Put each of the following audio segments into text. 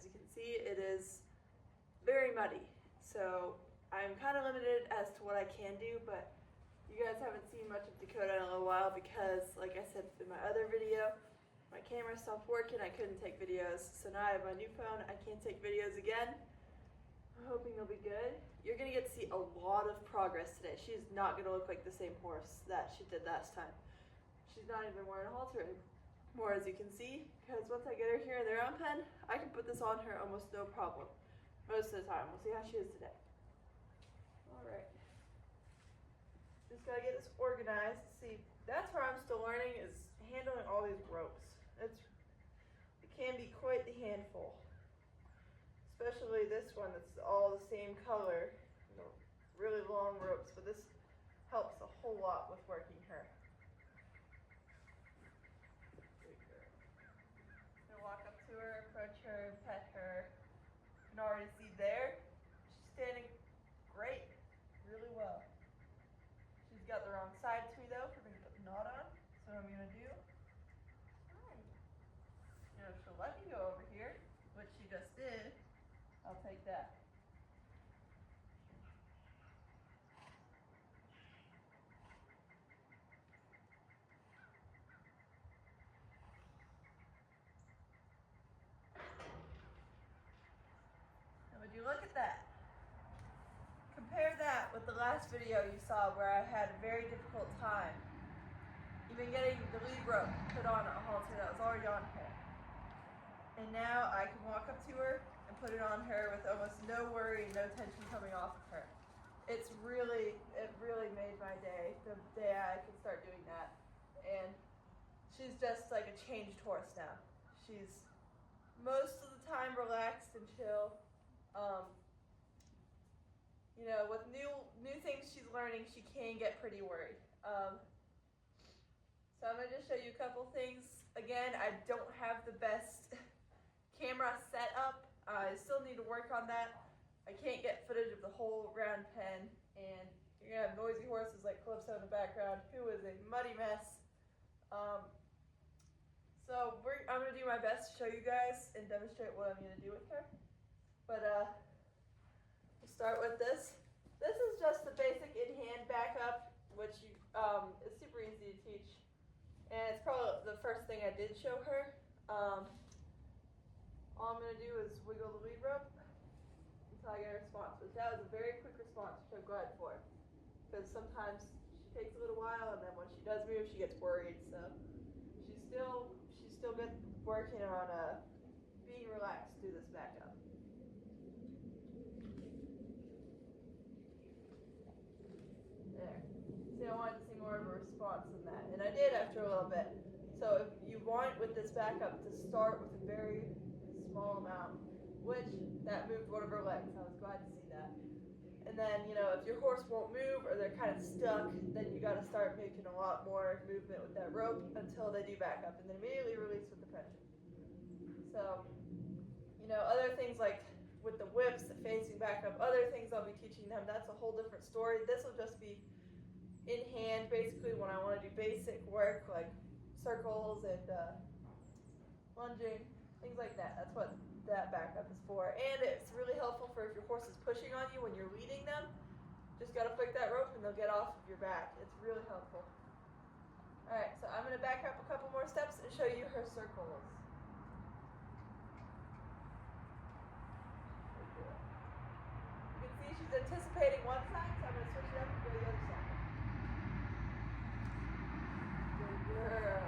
As you can see, it is very muddy. So I'm kind of limited as to what I can do, but you guys haven't seen much of Dakota in a little while because, like I said in my other video, my camera stopped working, I couldn't take videos. So now I have my new phone, I can't take videos again. I'm hoping it'll be good. You're gonna get to see a lot of progress today. She's not gonna look like the same horse that she did last time. She's not even wearing a halter anymore, as you can see, because once I get her here in the round pen, I can put this on her almost no problem. Most of the time. We'll see how she is today. All right. Just gotta get this organized. See, that's where I'm still learning, is handling all these ropes. It can be quite the handful. Especially this one that's all the same color. You know, really long ropes, but this helps a whole lot with working her. Gonna walk up to her, approach her, pet her. You can already see there, she's standing great, really well. She's got the wrong side to me though, we're gonna put the knot on. So what I'm gonna do, you know, she'll let me go over here, which she just did. I'll take that. And would you look at that? Compare that with the last video you saw where I had a very difficult time even getting the lead rope put on a halter that was already on her. And now I can walk up to her and put it on her with almost no worry, no tension coming off of her. It really made my day, the day I could start doing that. And she's just like a changed horse now. She's most of the time relaxed and chill. You know, with new things she's learning, she can get pretty worried. So I'm gonna just show you a couple things. Again, I don't have the best camera set up. I still need to work on that. I can't get footage of the whole round pen, and you're gonna have noisy horses like Calypso in the background, who is a muddy mess. So I'm gonna do my best to show you guys and demonstrate what I'm gonna do with her. But we'll start with this. This is just the basic in-hand backup, which is super easy to teach. And it's probably the first thing I did show her. All I'm going to do is wiggle the lead rope until I get a response. But that was a very quick response, which I'm glad for. Because sometimes she takes a little while, and then when she does move, she gets worried. So she's still good working on being relaxed through this backup. There. See, I wanted to see more of a response than that, and I did after a little bit. So if you want with this backup to start with a very small amount, which that moved one of her legs. I was glad to see that. And then, you know, if your horse won't move or they're kind of stuck, then you got to start making a lot more movement with that rope until they do back up, and then immediately release with the pressure. So, you know, other things like with the whips, the facing back up, other things I'll be teaching them, that's a whole different story. This will just be in hand, basically, when I want to do basic work like circles and lunging, things like that. That's what that backup is for. And it's really helpful for if your horse is pushing on you when you're leading them. Just got to flick that rope and they'll get off of your back. It's really helpful. All right, so I'm going to back up a couple more steps and show you her circles. You can see she's anticipating one side, so I'm going to switch it up and go the other side. Good girl.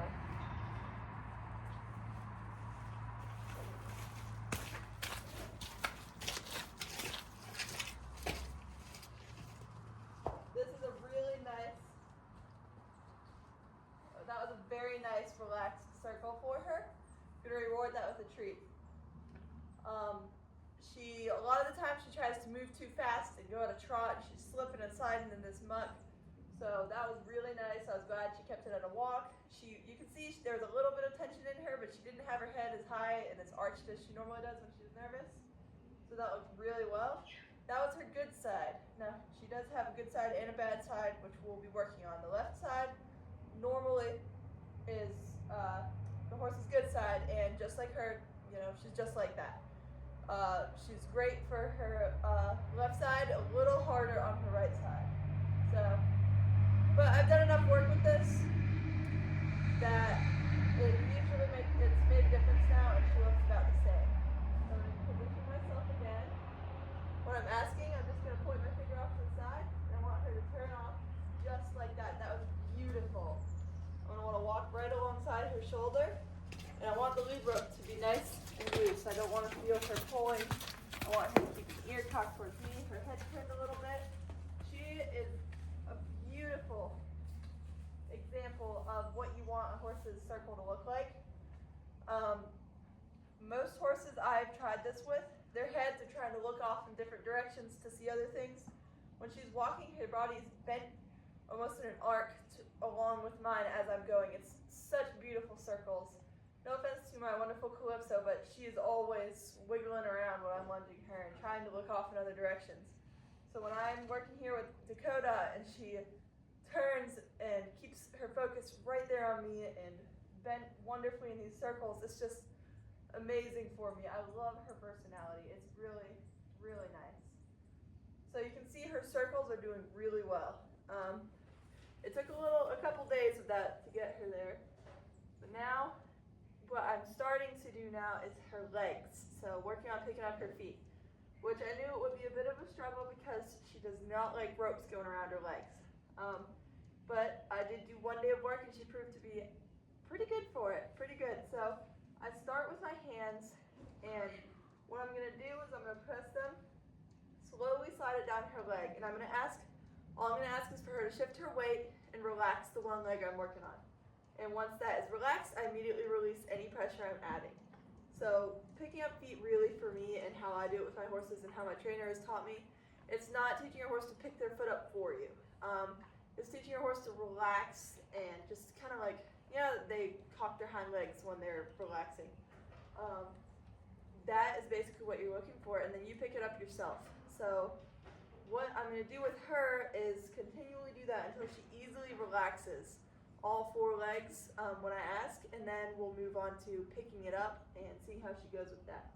This is a really nice, that was a very nice relaxed circle for her. I'm going to reward that with a treat. A lot of the time she tries to move too fast and go at a trot, and she's slipping and sliding in this muck. So that was really nice. I was glad she kept it at a walk. You can see there was a little bit of tension in her, but she didn't have her head as high and as arched as she normally does when she's nervous. So that looked really well. That was her good side. Now, she does have a good side and a bad side, which we'll be working on. The left side normally is the horse's good side, and just like her, you know, she's just like that. She's great for her left side, a little harder on her right side. So, but I've done enough work with this that it's made a difference now, and she looks about the same. So I'm going to position myself again. When I'm asking, I'm just going to point my finger off to the side, and I want her to turn off just like that. That was beautiful. I'm going to want to walk right alongside her shoulder, and I want the lead rope to be nice and loose. I don't want to feel her pulling. I want her to keep the ear cocked towards me, her head turned a little bit. She is a beautiful example of what you want a horse's circle to look like. Most horses I've tried this with, their heads are trying to look off in different directions to see other things. When she's walking, her body is bent almost in an arc along with mine as I'm going. It's such beautiful circles. No offense to my wonderful Calypso, but she is always wiggling around when I'm lunging her and trying to look off in other directions. So when I'm working here with Dakota and she turns and keeps her focus right there on me and bent wonderfully in these circles, it's just amazing for me. I love her personality. It's really, really nice. So you can see her circles are doing really well. It took a couple days of that to get her there. But now, what I'm starting to do now is her legs. So working on picking up her feet, which I knew it would be a bit of a struggle because she does not like ropes going around her legs. But I did do one day of work and she proved to be pretty good for it, pretty good. So I start with my hands, and what I'm going to do is I'm going to press them, slowly slide it down her leg, and all I'm going to ask is for her to shift her weight and relax the one leg I'm working on. And once that is relaxed, I immediately release any pressure I'm adding. So picking up feet really for me and how I do it with my horses and how my trainer has taught me, it's not teaching your horse to pick their foot up for you. It's teaching your horse to relax and just kind of like, they cock their hind legs when they're relaxing. That is basically what you're looking for, and then you pick it up yourself. So what I'm going to do with her is continually do that until she easily relaxes all four legs when I ask, and then we'll move on to picking it up and seeing how she goes with that.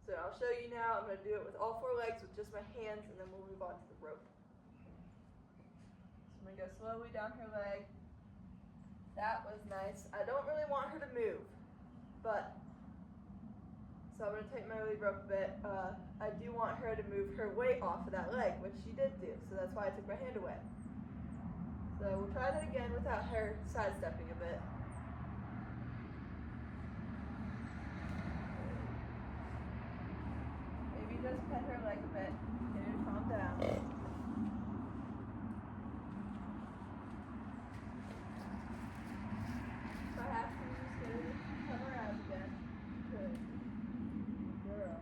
So I'll show you now. I'm going to do it with all four legs with just my hands, and then we'll move on to the rope. So I'm going to go slowly down her leg. That was nice. I don't really want her to move, but so I'm going to take my lead rope a bit. I do want her to move her weight off of that leg, which she did do, so that's why I took my hand away. So we'll try that again without her sidestepping a bit. Maybe just pet her leg a bit, get her to calm down. If I have to, just get her to come around again. Good. Girl.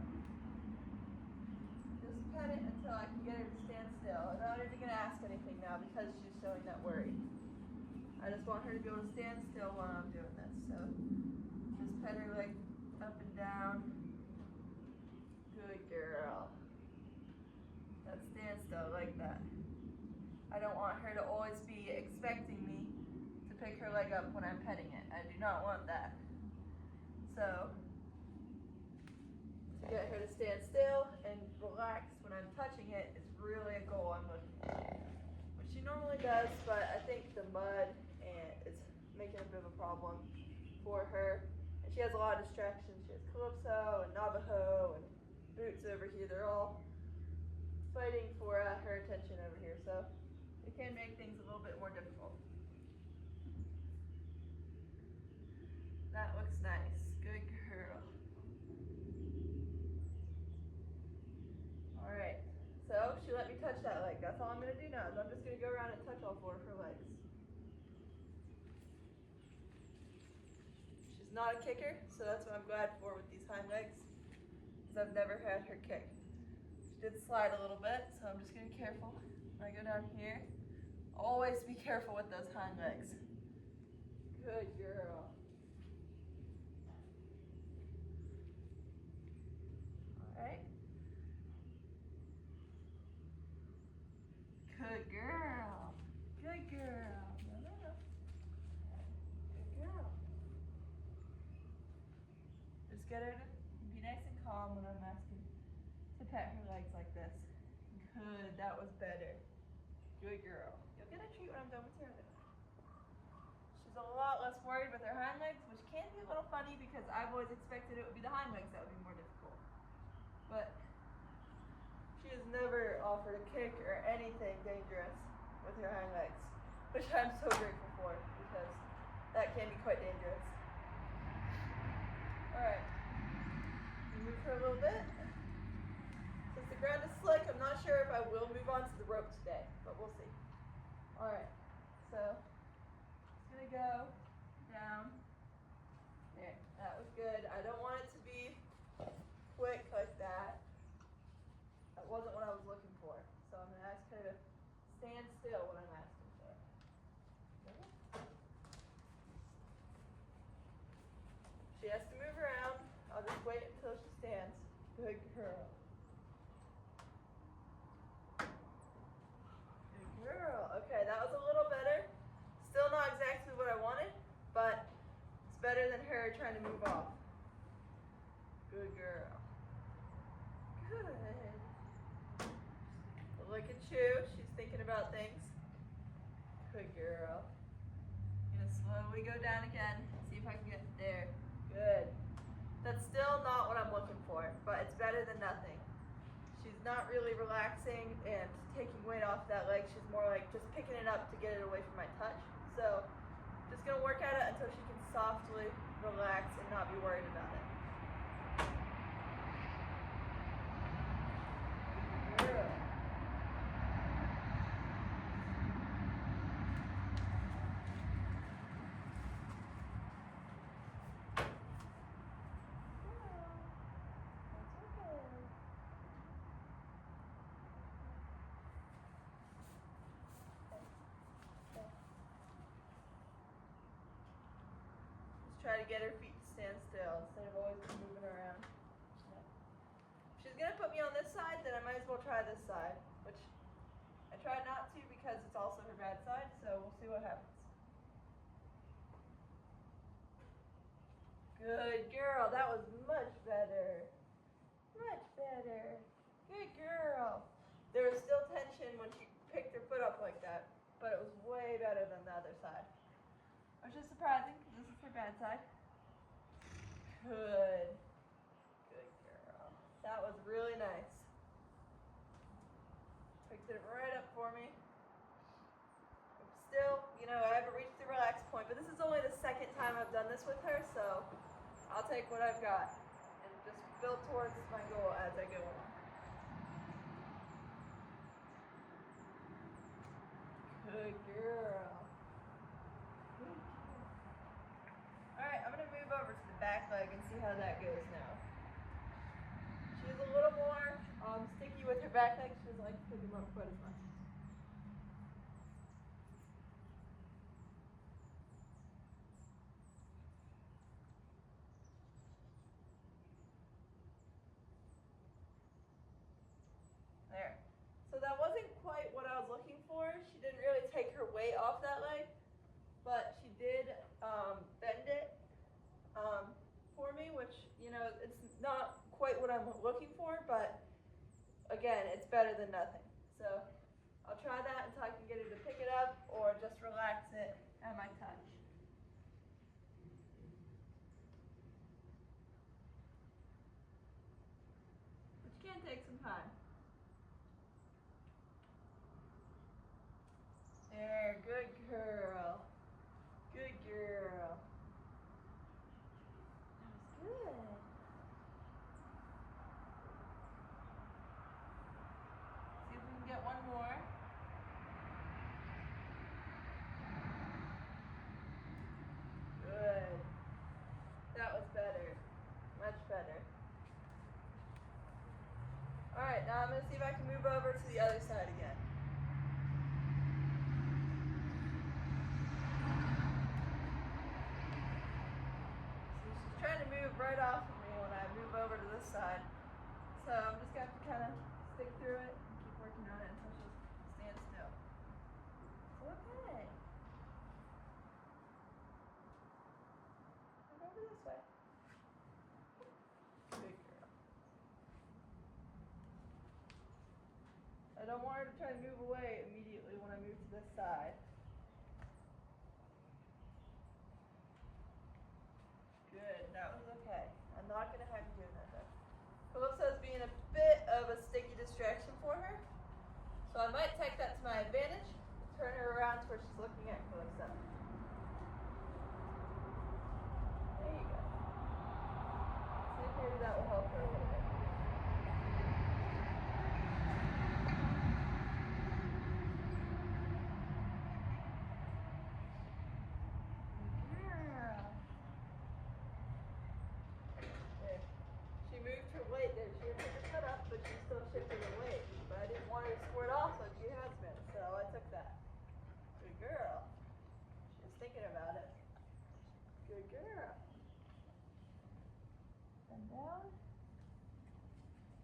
Just pet it until I can get her to stand still. I'm not even going to ask anything now because she's showing that worry. I just want her to be able to stand still while I'm doing this. So just pet her leg up and down. Good girl. Let's stand still like that. I don't want her to always be expecting me to pick her leg up when I'm petting it. I do not want that. So to get her to stand still and relax when I'm touching it is really a goal I'm looking for. Which she normally does, but I think the mud is making a bit of a problem for her. And she has a lot of distractions. She has Calypso and Navajo and Boots over here. They're all fighting for her attention over here. So it can make things a little bit more difficult. That looks nice. Good girl. Alright, so she let me touch that leg. That's all I'm going to do now. Is I'm just going to go around and touch all four of her legs. She's not a kicker, so that's what I'm glad for with these hind legs, because I've never had her kick. She did slide a little bit, so I'm just going to be careful. When I go down here, always be careful with those hind legs. Good girl. Alright. Good girl. Good girl. No. Good girl. Just get her to be nice and calm when I'm asking. pet her legs like this. Good, that was better. Good girl. You'll get a treat when I'm done with your other. She's a lot less worried with her hind legs, which can be a little funny because I've always expected it would be the hind legs that would be more difficult. But she has never offered a kick or anything dangerous with her hind legs, which I'm so grateful for because that can be quite dangerous. Alright, move her a little bit. Since the ground is slick, I'm not sure if I will move on to the rope today, but we'll see. Alright, so it's going to go down. There, that was good. I don't want it to be quick like that. That wasn't what I was looking for. So I'm going to ask her to stand still when I'm asking for. She has to move around. I'll just wait until she stands. Good girl. Good girl. Okay, that was a little better. Still not exactly what I wanted, but it's better than her trying to move off. Good girl. Good. Look at you. She's thinking about things. Good girl. I'm gonna slowly go down again. See if I can get there. Good. That's still not what I'm looking for, but it's better than nothing. She's not really relaxing and taking weight off that leg. She's more like just picking it up to get it away from my touch. So just gonna work at it until she can softly relax and not be worried about it. Good. Try to get her feet to stand still instead of always moving around. If she's gonna put me on this side, then I might as well try this side, which I try not to because it's also her bad side, so we'll see what happens. Good girl, that was much better. Much better. Good girl. There was still tension when she picked her foot up like that, but it was way better than the other side. Which is surprising because this is her bad side. Good. Good girl. That was really nice. Picked it right up for me. Still, I haven't reached the relax point, but this is only the second time I've done this with her, so I'll take what I've got and just build towards my goal as I go along. Good girl. Alright, I'm going to move over to the back leg and see how that goes now. She's a little more sticky with her back leg. She doesn't like to pick them up quite as much. There. So that wasn't quite what I was looking for. She didn't really take her weight off that leg, but she did bend it for me, which, it's not quite what I'm looking for, but again, it's better than nothing. So I'll try that until I can get her to pick it up or just relax it at my touch. Which can take some time. There, good girl. Good girl. That was good. See if we can get one more. Good. That was better. Much better. Alright, now I'm going to see if I can move over to the other side again. Trying to move right off of me when I move over to this side. So I'm just going to have to kind of stick through it and keep working on it until she stands still. Okay. Move over this way. Good girl. don't want her to try to move away immediately when I move to this side. Good, that was okay. I'm not going to have you doing that though. Calypso's being a bit of a sticky distraction for her. So I might take that to my advantage. Turn her around to where she's looking at Calypso. There you go. See if maybe that will help her a little bit. Weight there. She didn't pick her foot up, but she still shifted her weight. But I didn't want her to squirt off like she has been, so I took that. Good girl. She was thinking about it. Good girl. And down.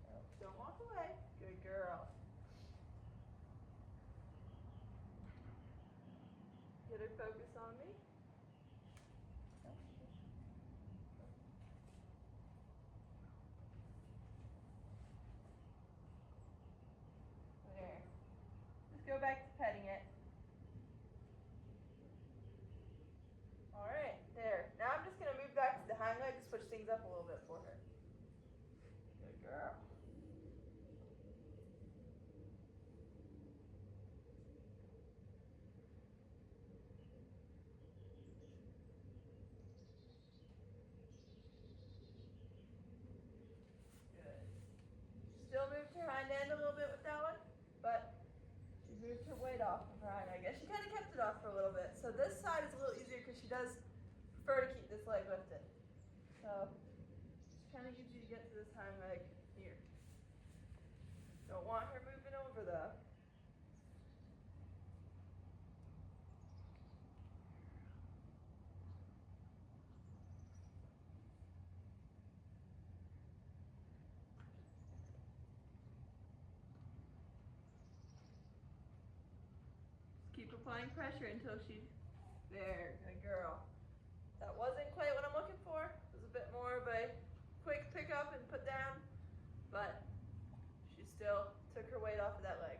Oh, don't walk away. Good girl. Get her focus on me. Go back to petting it. Alright, there. Now I'm just going to move back to the hind leg to switch things up a little bit for her. Good girl. Good. Still moved her hind end a little bit with that one, but moved her weight off of her hind leg. She kind of kept it off for a little bit. So this side is a little easier because she does prefer to keep this leg lifted. So she kind of gives you to get to this hind leg here. Don't want her moving over though. Keep applying pressure until she, there, good girl. That wasn't quite what I'm looking for. It was a bit more of a quick pick up and put down, but she still took her weight off of that leg,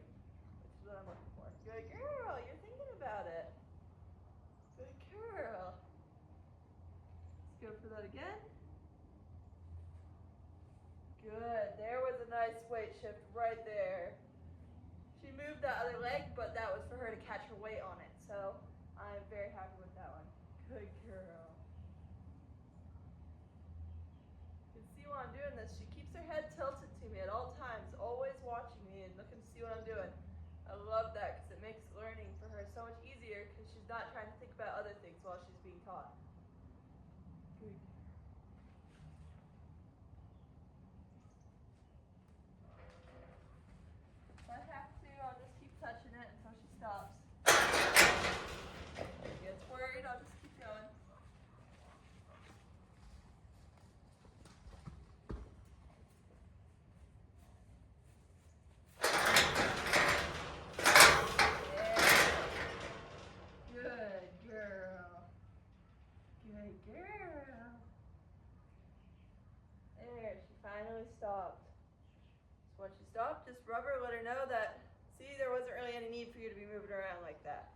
which is what I'm looking for. Good girl, you're thinking about it. Good girl. Let's go for that again. Good, there was a nice weight shift right there. She moved that other leg, but that was for her to catch her weight on it. So I'm very happy with that one. Good girl. You can see while I'm doing this, she keeps her head tilted to me at all times, always watching me and looking to see what I'm doing. I love that because it makes learning for her so much easier because she's not trying to think about other things while she's being taught. Good. If I have to, I'll just keep touching it until she stops. If she gets worried, I'll just keep going. Yeah. Good girl. Good girl. There, she finally stopped. So when she stopped, just rub her, let her know that, see, there wasn't really any need for you to be moving around like that.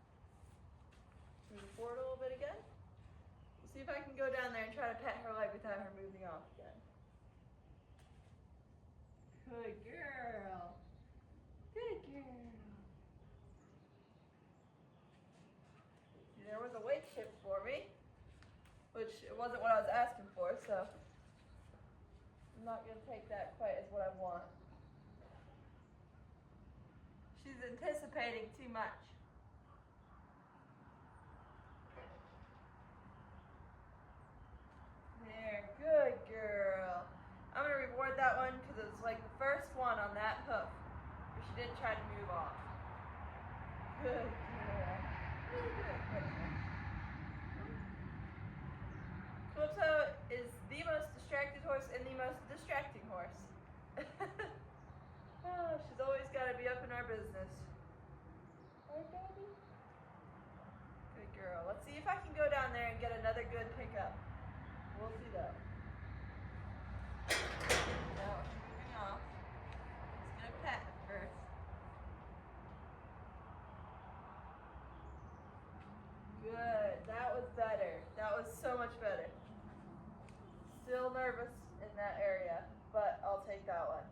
Move forward a little bit again. See if I can go down there and try to pet her leg without her moving off again. Good girl. Good girl. See, there was a weight shift for me, which it wasn't what I was asking for, so I'm not going to take that quite as what I want. She's anticipating too much. There, good girl. I'm going to reward that one because it was like the first one on that hoof where she didn't try to move off. Good girl. Really good. Calypso is the most distracted horse and the most distracting horse. Oh, she's always got to be up in our business. Right, baby? Good girl. Let's see if I can go down there and get another good pickup. We'll see though. No, she's moving off. Just gonna pet at first. nervous in that area, but I'll take that one.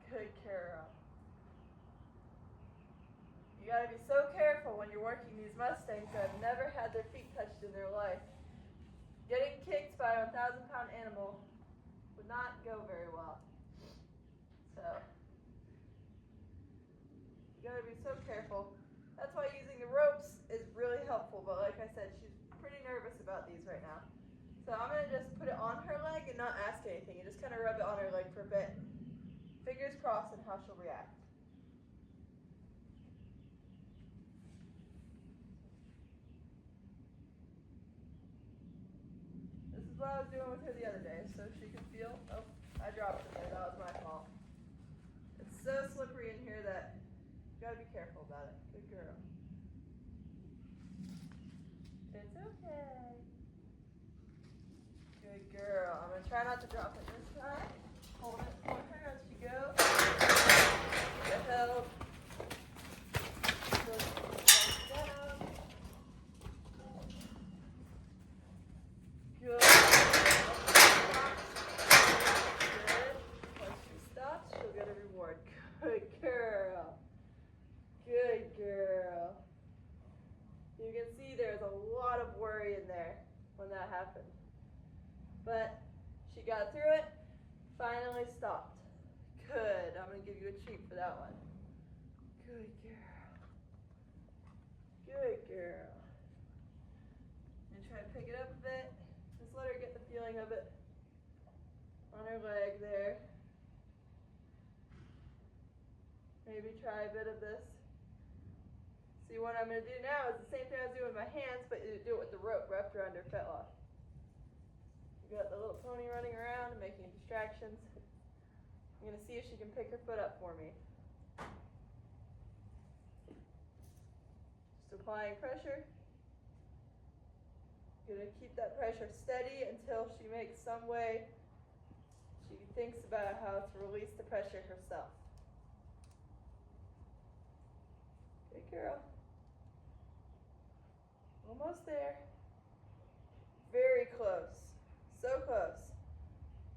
Good girl. You gotta be so careful when you're working these Mustangs that have never had their feet touched in their life. Getting kicked by a 1,000-pound animal would not go very well. So, you gotta be so careful. That's why using the ropes is really helpful, but like I said, she's pretty nervous about these right now. So I'm gonna just put it on her leg and not ask anything, and just kind of rub it on her leg for a bit. Fingers crossed on how she'll react. This is what I was doing with her the other day, so she could feel. Oh, I dropped it there. That was my fault. It's so slippery in here that you gotta be careful about it. Good girl. It's okay. Good girl. I'm gonna try not to drop it this time. Hold it for her as she goes. Get help. Down. Good. Good. Once she stops, she'll get a reward. Good girl. Good girl. You can see there's a lot of worry in there when that happened. But she got through it, finally stopped. Good. I'm going to give you a treat for that one. Good girl. Good girl. And try to pick it up a bit. Just let her get the feeling of it on her leg there. Maybe try a bit of this. See, what I'm going to do now is the same thing I was doing with my hands, but you do it with the rope wrapped around her fetlock. You got the little pony running around and making distractions. I'm going to see if she can pick her foot up for me. Just applying pressure. Going to keep that pressure steady until she makes some way she thinks about how to release the pressure herself. Good girl. Almost there. Very close. So close.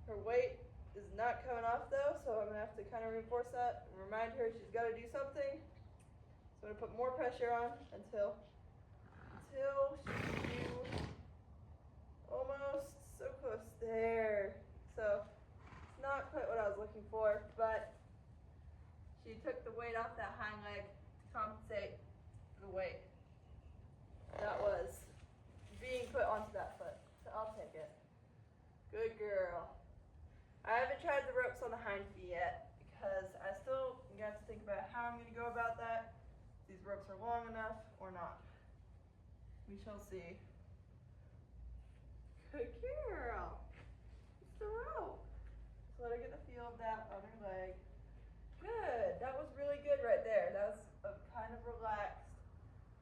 Her weight is not coming off though, so I'm going to have to kind of reinforce that and remind her she's got to do something. So I'm going to put more pressure on until she can do almost so close there. So it's not quite what I was looking for, but she took the weight off that hind leg to compensate the weight that was being put onto that foot. So I'll take it. Good girl. I haven't tried the ropes on the hind feet yet because I still got to think about how I'm going to go about that. If these ropes are long enough or not. We shall see. Good girl. It's the rope. So let her get the feel of that on her leg. Good. That was really good right there. That was a kind of relaxed,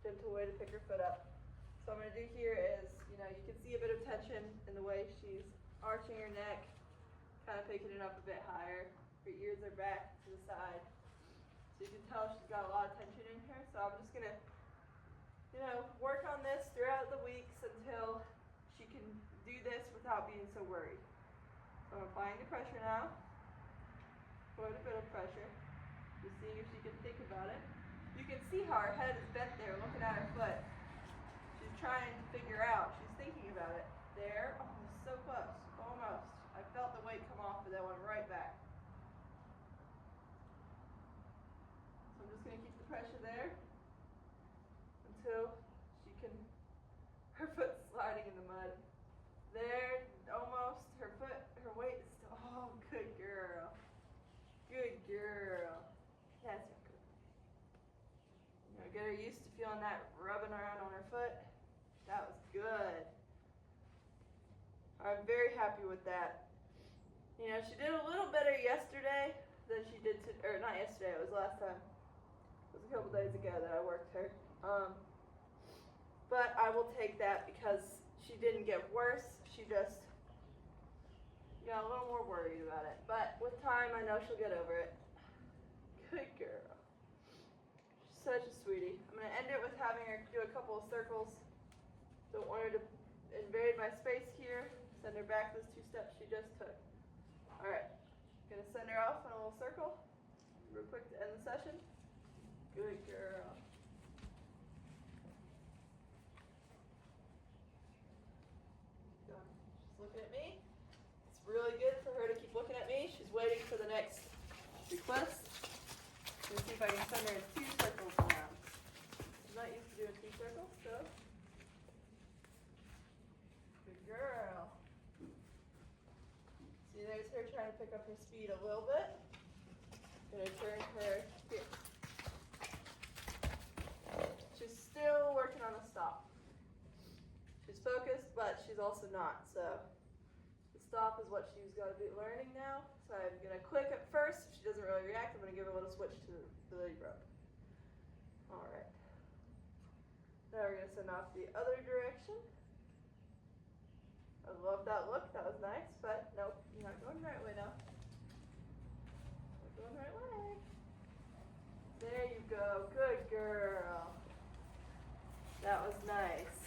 gentle way to pick her foot up. So what I'm going to do here is, you can see a bit of tension in the way she's arching her neck, kind of picking it up a bit higher. Her ears are back to the side. So you can tell she's got a lot of tension in her. So I'm just going to, work on this throughout the weeks until she can do this without being so worried. So I'm applying the pressure now. Quite a bit of pressure. Just seeing if she can think about it. You can see how her head is bent there looking at her foot. She's trying to figure out. She's thinking about it. There. Oh, so close. Almost. I felt the weight come off, but that went right back. So I'm just going to keep the pressure there until she can, her foot's sliding in the mud. There. Almost. Her weight is still, oh, good girl. Good girl. That's good. Get her used to feeling that rubbing around on her foot. That was good. I'm very happy with that. She did a little better yesterday than she did or not yesterday, it was last time. It was a couple days ago that I worked her. But I will take that because she didn't get worse. She just got a little more worried about it. But with time, I know she'll get over it. Good girl. She's such a sweetie. I'm going to end it with having her do a couple of circles. Don't want her to invade my space here. So Send her back those 2 steps she just took. All right, gonna send her off in a little circle real quick to end the session. Good girl. She's looking at me. It's really good for her to keep looking at me. She's waiting for the next request. Let's see if I can send her 2 circles around. She's not used to doing 2 circles, so. Good girl. See, there's her trying to pick up her speed a little bit. Gonna turn her here. She's still working on a stop. She's focused, but she's also not, so the stop is what she's got to be learning now. So I'm gonna click at first. If she doesn't really react, I'm gonna give her a little switch to the lead rope. All right. Now we're gonna send off the other direction. I love that look. That was nice, but nope, you're not going the right way now. Not going the right way. There you go. Good girl. That was nice.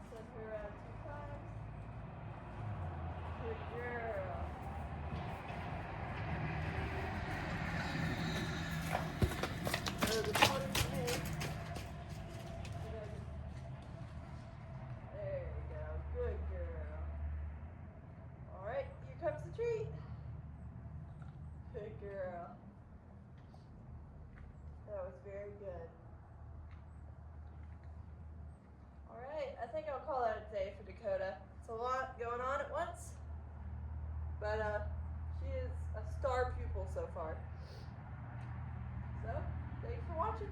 Send her around 2 times. Good girl. Oh, this one is me. There you go. Good girl. All right, here comes the treat. Good girl. That was very good. All right, I think I'll call that a day for Dakota. It's a lot going on at once, but she is a star pupil so far. So, thanks for watching.